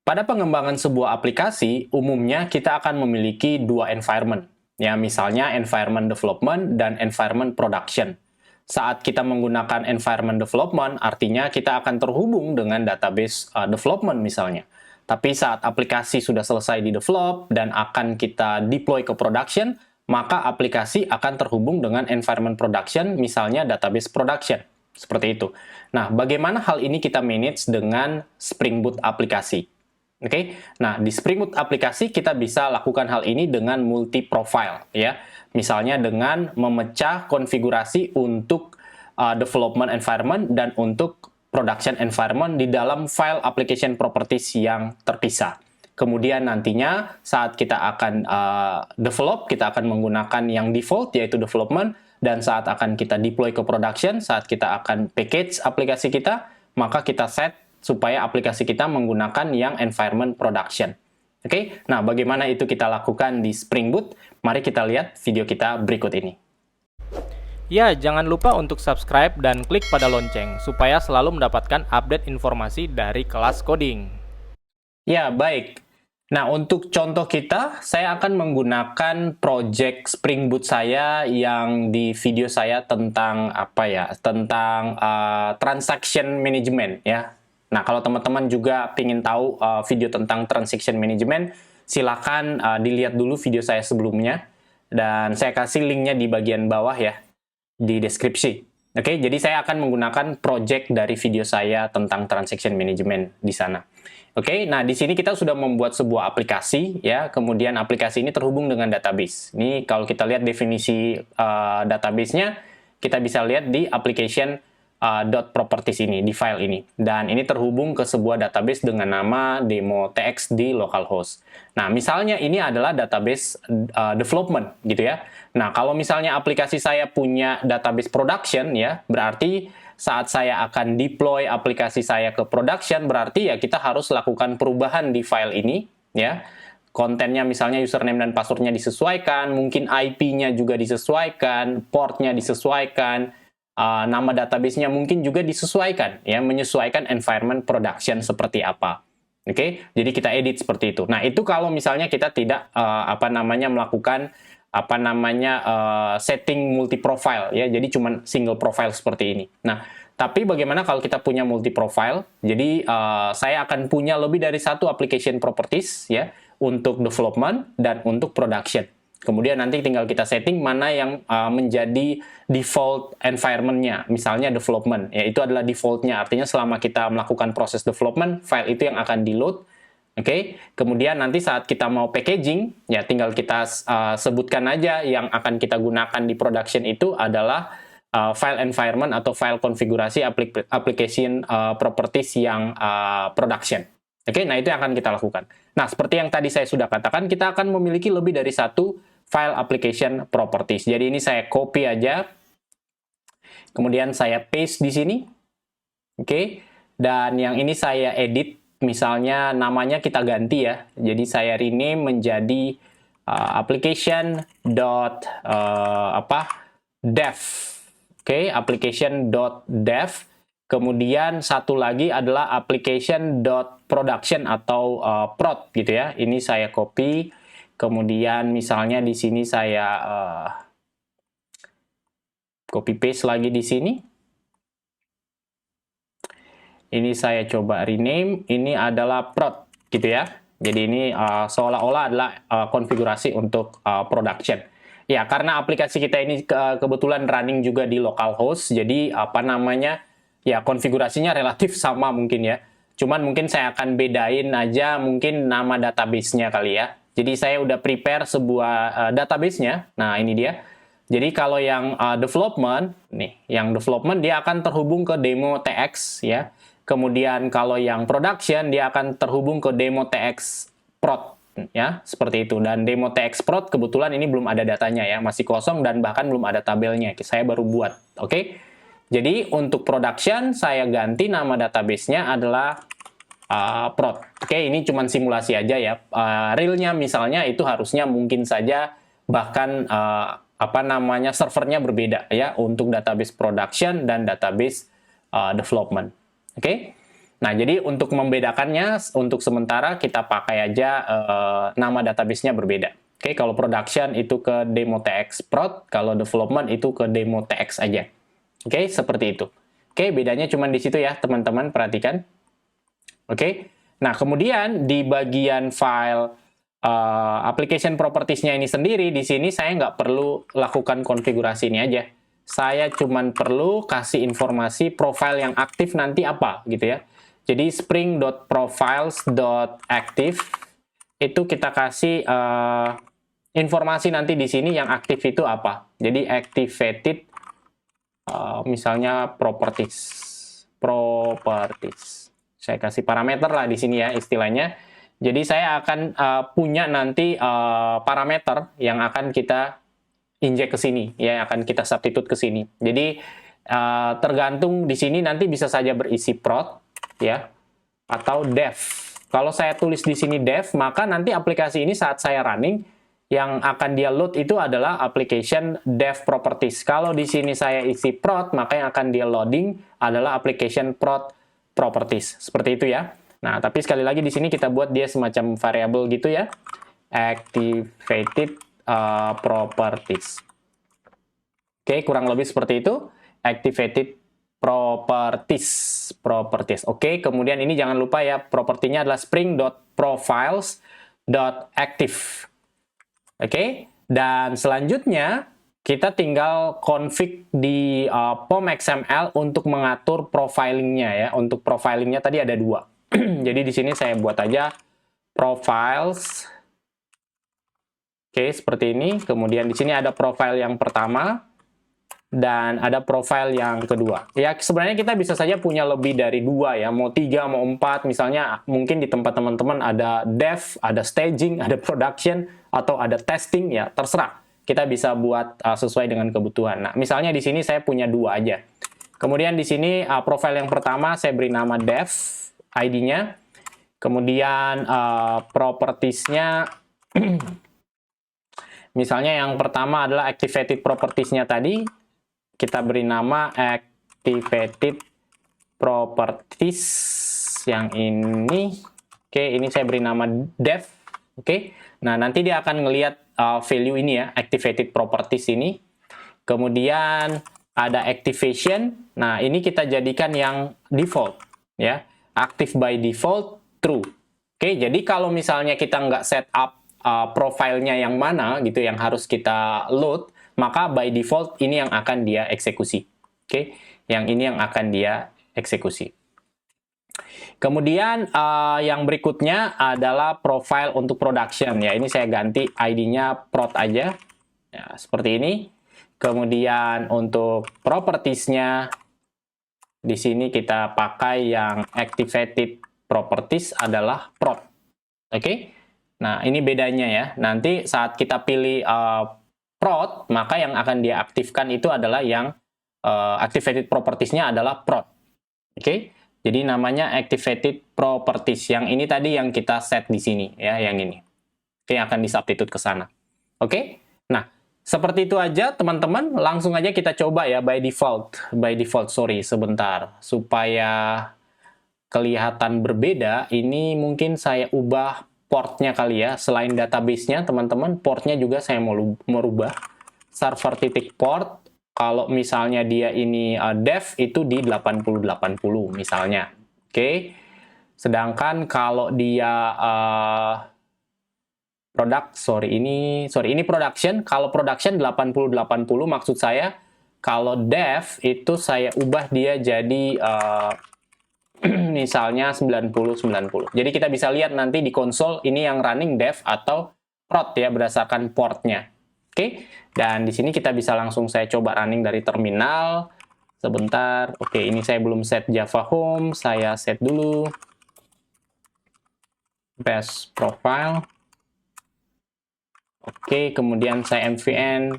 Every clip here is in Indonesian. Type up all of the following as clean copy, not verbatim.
Pada pengembangan sebuah aplikasi, umumnya kita akan memiliki dua environment. Ya, misalnya environment development dan environment production. Saat kita menggunakan environment development, artinya kita akan terhubung dengan database development misalnya. Tapi saat aplikasi sudah selesai di-develop dan akan kita deploy ke production, maka aplikasi akan terhubung dengan environment production, misalnya database production. Seperti itu. Nah, bagaimana hal ini kita manage dengan Spring Boot aplikasi? Oke, nah di Spring Boot aplikasi kita bisa lakukan hal ini dengan multi profile ya. Misalnya dengan memecah konfigurasi untuk development environment dan untuk production environment di dalam file application properties yang terpisah. Kemudian nantinya saat kita akan develop, kita akan menggunakan yang default yaitu development, dan saat akan kita deploy ke production, saat kita akan package aplikasi kita, maka kita set supaya aplikasi kita menggunakan yang environment production. Oke, nah bagaimana itu kita lakukan di Spring Boot? Mari kita lihat video kita berikut ini. Ya, jangan lupa untuk subscribe dan klik pada lonceng supaya selalu mendapatkan update informasi dari kelas coding. Ya, baik. Nah, untuk contoh kita, saya akan menggunakan project Spring Boot saya yang di video saya tentang apa ya? Tentang transaction management ya. Nah, kalau teman-teman juga ingin tahu video tentang transaction management, silakan dilihat dulu video saya sebelumnya. Dan saya kasih linknya di bagian bawah ya, di deskripsi. Oke, jadi saya akan menggunakan project dari video saya tentang transaction management di sana. Oke, nah di sini kita sudah membuat sebuah aplikasi ya, kemudian aplikasi ini terhubung dengan database. Ini kalau kita lihat definisi database-nya, kita bisa lihat di application .properties ini, di file ini. Dan ini terhubung ke sebuah database dengan nama demo.txt di localhost. Nah, misalnya ini adalah database development gitu ya. Nah, kalau misalnya aplikasi saya punya database production ya, berarti saat saya akan deploy aplikasi saya ke production, berarti ya kita harus lakukan perubahan di file ini ya. Kontennya misalnya username dan passwordnya disesuaikan, mungkin IP-nya juga disesuaikan, portnya disesuaikan, nama database-nya mungkin juga disesuaikan ya, menyesuaikan environment production seperti apa. Oke, jadi kita edit seperti itu. Nah, itu kalau misalnya kita tidak melakukan setting multi profile ya, jadi cuma single profile seperti ini. Nah, tapi bagaimana kalau kita punya multi profile? Jadi saya akan punya lebih dari satu application properties ya, untuk development dan untuk production. Kemudian nanti tinggal kita setting mana yang menjadi default environment-nya. Misalnya development, ya itu adalah default-nya. Artinya selama kita melakukan proses development, file itu yang akan di-load. Oke, kemudian nanti saat kita mau packaging, ya tinggal kita sebutkan aja yang akan kita gunakan di production itu adalah file environment atau file konfigurasi application properties yang production. Oke, nah itu yang akan kita lakukan. Nah, seperti yang tadi saya sudah katakan, kita akan memiliki lebih dari satu file application properties. Jadi ini saya copy aja, kemudian saya paste di sini. Oke, dan yang ini saya edit, misalnya namanya kita ganti ya. Jadi saya rename menjadi application.dev. Oke, application.dev. Kemudian satu lagi adalah application.production atau prod gitu ya. Ini saya copy. Kemudian misalnya di sini saya copy paste lagi di sini. Ini saya coba rename. Ini adalah prod gitu ya. Jadi ini seolah-olah adalah konfigurasi untuk production. Ya, karena aplikasi kita ini kebetulan running juga di localhost. Jadi ya konfigurasinya relatif sama mungkin ya. Cuman mungkin saya akan bedain aja mungkin nama database-nya kali ya. Jadi saya udah prepare sebuah database-nya. Nah, ini dia. Jadi kalau yang development, nih, yang development dia akan terhubung ke demo.txt ya. Kemudian kalau yang production dia akan terhubung ke demo.txt prod ya, seperti itu. Dan demo.txt prod kebetulan ini belum ada datanya ya, masih kosong dan bahkan belum ada tabelnya. Saya baru buat. Oke. Jadi untuk production saya ganti nama database-nya adalah prod. Oke, ini cuma simulasi aja ya. Realnya misalnya itu harusnya mungkin saja bahkan servernya berbeda ya untuk database production dan database development. Oke. Nah, jadi untuk membedakannya, untuk sementara kita pakai aja nama database-nya berbeda. Oke, kalau production itu ke demo TX prod, kalau development itu ke demo TX aja. Oke, seperti itu. Oke, bedanya cuma di situ ya, teman-teman, perhatikan. Oke, nah kemudian di bagian file application properties-nya ini sendiri, di sini saya nggak perlu lakukan konfigurasi ini aja. Saya cuma perlu kasih informasi profile yang aktif nanti apa, gitu ya. Jadi spring.profiles.active itu kita kasih informasi nanti di sini yang aktif itu apa. Jadi activated misalnya properties. Saya kasih parameter lah di sini ya istilahnya. Jadi saya akan punya nanti parameter yang akan kita injek ke sini, ya, akan kita substitute ke sini. Jadi tergantung di sini nanti bisa saja berisi prod, ya, atau dev. Kalau saya tulis di sini dev, maka nanti aplikasi ini saat saya running, yang akan dia load itu adalah application dev properties. Kalau di sini saya isi prod, maka yang akan dia loading adalah application prod properties. Seperti itu ya. Nah, tapi sekali lagi di sini kita buat dia semacam variable gitu ya. Activated properties. Oke, kurang lebih seperti itu. Activated properties. Oke, kemudian ini jangan lupa ya, propertinya adalah spring.profiles.active. Oke, dan selanjutnya kita tinggal config di POM XML untuk mengatur profilingnya ya. Untuk profilingnya tadi ada dua. Jadi di sini saya buat aja profiles. Oke, seperti ini. Kemudian di sini ada profile yang pertama dan ada profile yang kedua. Ya, sebenarnya kita bisa saja punya lebih dari dua ya, mau 3, mau 4. Misalnya mungkin di tempat teman-teman ada dev, ada staging, ada production, atau ada testing, ya terserah. Kita bisa buat sesuai dengan kebutuhan. Nah, misalnya di sini saya punya 2 aja. Kemudian di sini profile yang pertama saya beri nama dev, ID-nya. Kemudian properties-nya, misalnya yang pertama adalah activated properties-nya tadi, kita beri nama activated properties yang ini. Oke, ini saya beri nama dev. Oke, nah nanti dia akan ngelihat value ini ya, activated properties ini. Kemudian ada activation. Nah, ini kita jadikan yang default ya. Active by default true. Oke, jadi kalau misalnya kita nggak set up profilnya yang mana gitu yang harus kita load, maka by default ini yang akan dia eksekusi. Oke, yang ini yang akan dia eksekusi. Kemudian yang berikutnya adalah profile untuk production ya. Ini saya ganti ID-nya prod aja. Ya, seperti ini. Kemudian untuk properties-nya di sini kita pakai yang activated properties adalah prod. Oke. Nah, ini bedanya ya. Nanti saat kita pilih prod, maka yang akan dia aktifkan itu adalah yang activated properties-nya adalah prod. Oke. Jadi namanya activated properties. Yang ini tadi yang kita set di sini ya, yang ini. Oke, akan disubstitute ke sana. Oke. Nah, seperti itu aja teman-teman. Langsung aja kita coba ya by default. By default, sorry, sebentar. Supaya kelihatan berbeda, ini mungkin saya ubah portnya kali ya. Selain database-nya, teman-teman, portnya juga saya mau merubah. Server titik port. Kalau misalnya dia ini dev itu di 8080 misalnya. Oke. Sedangkan kalau dia ini production. Kalau production 8080 maksud saya. Kalau dev itu saya ubah dia jadi misalnya 9090. Jadi kita bisa lihat nanti di konsol ini yang running dev atau prod ya berdasarkan portnya. Oke, dan di sini kita bisa langsung saya coba running dari terminal. Sebentar, oke, ini saya belum set Java Home, saya set dulu. Best profile. Oke, kemudian saya mvn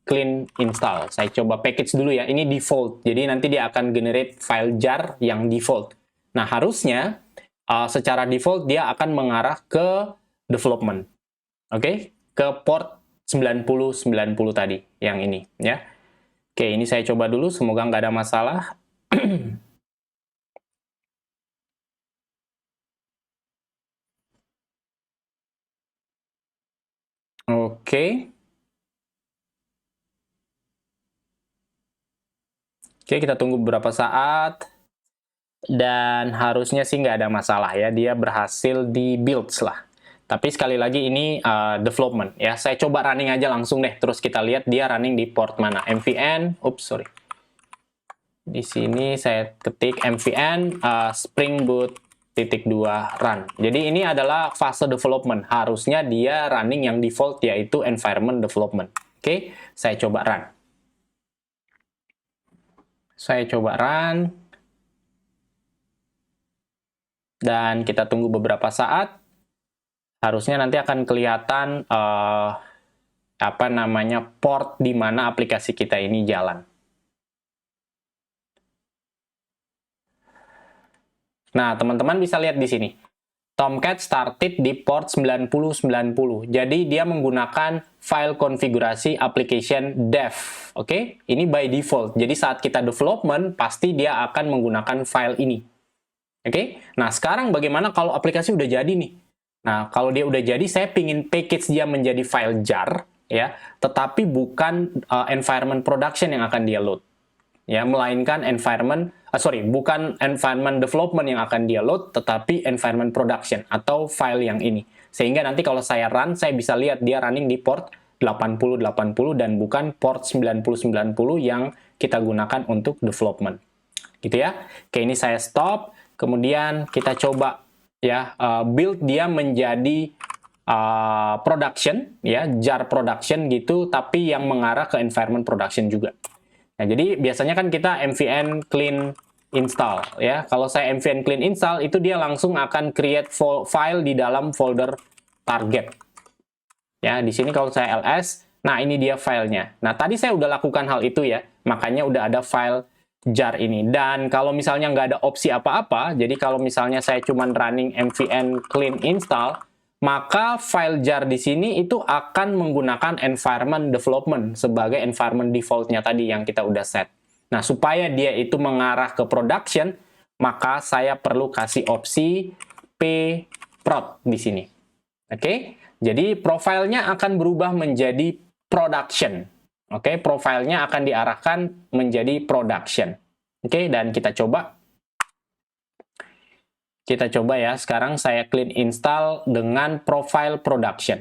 clean install. Saya coba package dulu ya, ini default. Jadi nanti dia akan generate file jar yang default. Nah, harusnya secara default dia akan mengarah ke development. Oke, ke port 9090 tadi yang ini ya. Oke, ini saya coba dulu, semoga nggak ada masalah. Oke. Oke, kita tunggu beberapa saat. Dan harusnya sih nggak ada masalah ya, dia berhasil di builds lah. Tapi sekali lagi ini development ya. Saya coba running aja langsung deh, terus kita lihat dia running di port mana. MVN, sorry. Di sini saya ketik MVN Spring Boot .2 run. Jadi ini adalah fase development. Harusnya dia running yang default yaitu environment development. Oke, saya coba run. Saya coba run. Dan kita tunggu beberapa saat. Harusnya nanti akan kelihatan apa namanya port di mana aplikasi kita ini jalan. Nah, teman-teman bisa lihat di sini. Tomcat started di port 9090. Jadi dia menggunakan file konfigurasi application dev. Oke, ini by default. Jadi saat kita development pasti dia akan menggunakan file ini. Oke, nah sekarang bagaimana kalau aplikasi udah jadi nih? Nah, kalau dia udah jadi, saya pingin package dia menjadi file jar, ya, tetapi bukan environment production yang akan dia load. Ya, melainkan bukan environment development yang akan dia load, tetapi environment production atau file yang ini. Sehingga nanti kalau saya run, saya bisa lihat dia running di port 8080 dan bukan port 9090 yang kita gunakan untuk development. Gitu ya. Oke, ini saya stop. Kemudian kita coba ya build dia menjadi production ya, jar production gitu, tapi yang mengarah ke environment production juga. Nah, jadi biasanya kan kita mvn clean install ya. Kalau saya mvn clean install itu dia langsung akan create file di dalam folder target. Ya, di sini kalau saya ls, nah ini dia filenya. Nah, tadi saya udah lakukan hal itu ya. Makanya udah ada file jar ini. Dan kalau misalnya nggak ada opsi apa-apa, jadi kalau misalnya saya cuman running mvn clean install, maka file jar di sini itu akan menggunakan environment development sebagai environment defaultnya tadi yang kita udah set. Nah, supaya dia itu mengarah ke production, maka saya perlu kasih opsi pprod di sini. Oke, jadi profilnya akan berubah menjadi production. Oke, profilnya akan diarahkan menjadi production. Oke, dan kita coba. Kita coba ya, sekarang saya clean install dengan profile production.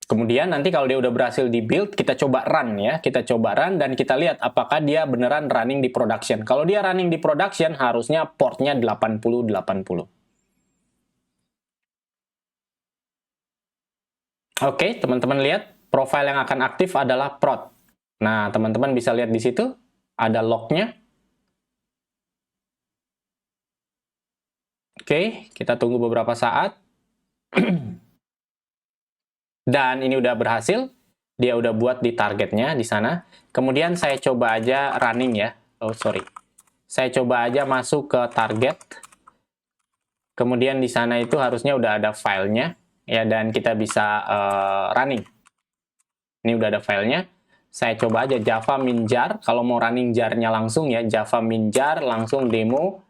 Kemudian nanti kalau dia udah berhasil di build, kita coba run ya. Kita coba run dan kita lihat apakah dia beneran running di production. Kalau dia running di production, harusnya portnya 8080. Oke, teman-teman lihat, profile yang akan aktif adalah prod. Nah, teman-teman bisa lihat di situ, ada lognya. Oke, kita tunggu beberapa saat. Dan ini udah berhasil. Dia udah buat di targetnya di sana. Kemudian saya coba aja running ya. Saya coba aja masuk ke target. Kemudian di sana itu harusnya udah ada filenya. Ya, dan kita bisa running. Ini udah ada filenya. Saya coba aja java min jar. Kalau mau running jarnya langsung ya, java min jar langsung demo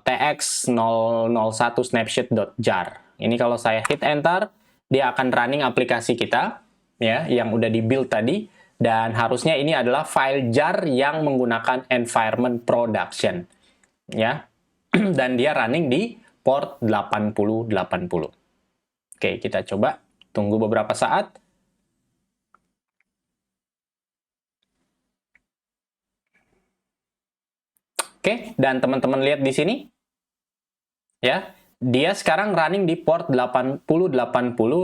tx001 snapshot.jar. Ini kalau saya hit enter, dia akan running aplikasi kita ya yang udah di build tadi, dan harusnya ini adalah file jar yang menggunakan environment production ya. Dan dia running di port 8080. Oke, kita coba tunggu beberapa saat. Oke, dan teman-teman lihat di sini, ya, dia sekarang running di port 8080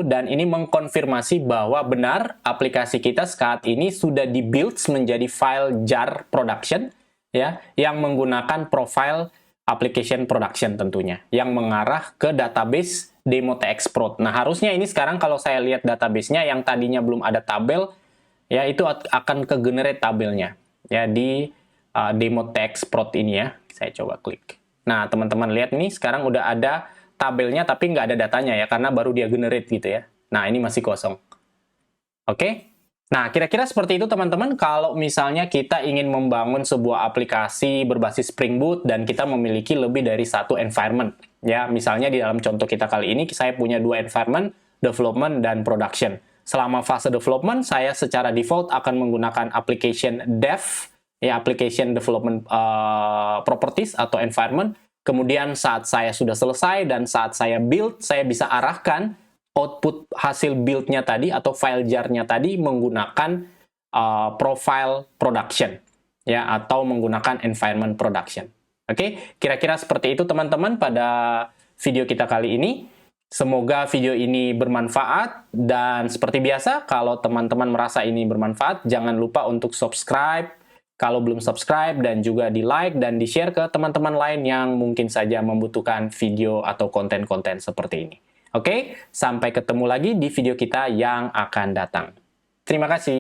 dan ini mengkonfirmasi bahwa benar aplikasi kita saat ini sudah di-build menjadi file jar production, ya, yang menggunakan profile application production tentunya, yang mengarah ke database demo txprod. Nah, harusnya ini sekarang kalau saya lihat database-nya yang tadinya belum ada tabel, ya, itu akan ke-generate tabelnya, ya, di demo txprod ini ya. Saya coba klik. Nah, teman-teman lihat nih, sekarang udah ada tabelnya tapi nggak ada datanya ya, karena baru dia generate gitu ya. Nah, ini masih kosong. Oke, Nah, kira-kira seperti itu teman-teman kalau misalnya kita ingin membangun sebuah aplikasi berbasis Spring Boot dan kita memiliki lebih dari satu environment. Ya, misalnya di dalam contoh kita kali ini, saya punya dua environment, development dan production. Selama fase development, saya secara default akan menggunakan application dev, ya application development properties atau environment. Kemudian saat saya sudah selesai dan saat saya build, saya bisa arahkan output hasil build-nya tadi atau file jar-nya tadi menggunakan profile production ya atau menggunakan environment production. Oke, kira-kira seperti itu teman-teman pada video kita kali ini. Semoga video ini bermanfaat dan seperti biasa kalau teman-teman merasa ini bermanfaat jangan lupa untuk subscribe kalau belum subscribe dan juga di like dan di share ke teman-teman lain yang mungkin saja membutuhkan video atau konten-konten seperti ini. Oke, sampai ketemu lagi di video kita yang akan datang. Terima kasih.